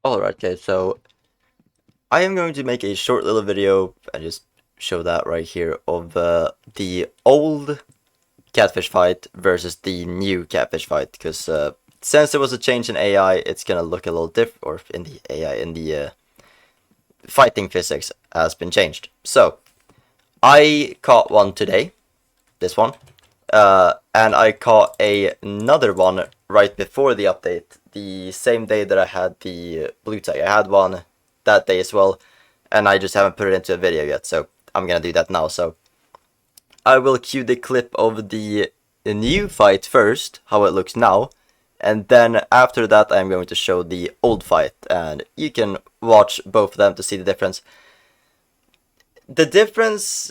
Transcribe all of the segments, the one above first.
Alright guys, so I am going to make a short little video and just show that right here of the old catfish fight versus the new catfish fight, because since there was a change in AI, it's gonna look a little different, or in the AI, in the fighting physics has been changed. So, I caught one today, this one, and I caught another one right before the update, the same day that I had the blue tag. I had one that day as well, and I just haven't put it into a video yet, so I'm gonna do that now. So I will cue the clip of the new fight first, how it looks now, and then after that I'm going to show the old fight, and you can watch both of them to see the difference. The difference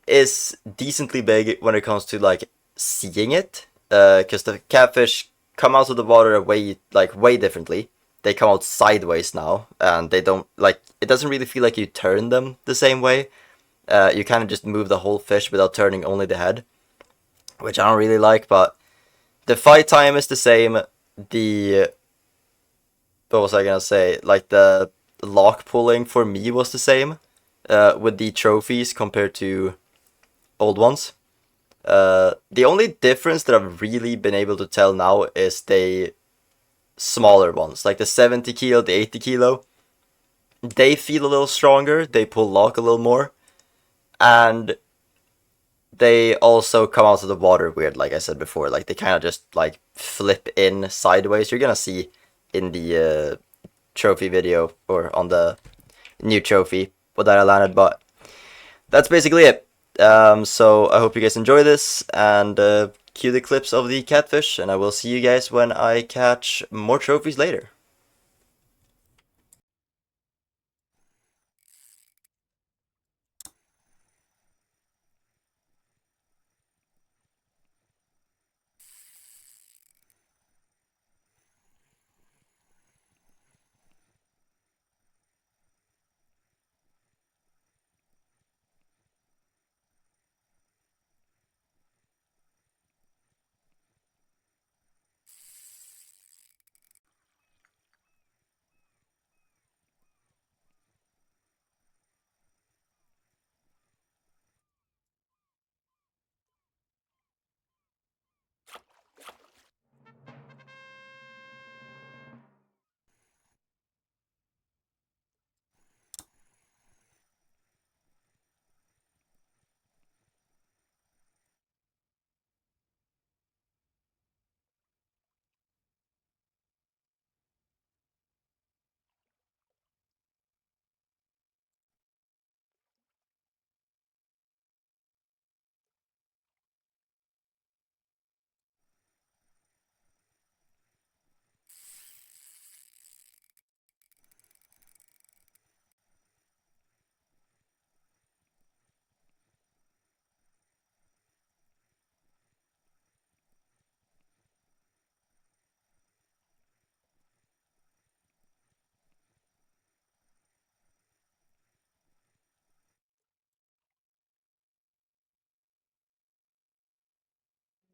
is decently big when it comes to like seeing it, because the catfish come out of the water way differently. They come out sideways now, and they don't like it doesn't really feel like you turn them the same way. You kind of just move the whole fish without turning only the head, which I don't really like. But the fight time is the same. The what was I gonna say? Like the lock pulling for me was the same, with the trophies compared to old ones. The only difference that I've really been able to tell now is the smaller ones, like the 70 kilo, the 80 kilo. They feel a little stronger, they pull lock a little more, and they also come out of the water weird, like I said before. Like they kind of just like flip in sideways. You're gonna see in the trophy video, or on the new trophy, what that I landed, but that's basically it. So I hope you guys enjoy this, and cue the clips of the catfish, and I will see you guys when I catch more trophies later.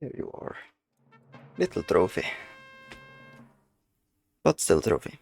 There you are. Little trophy. But still trophy.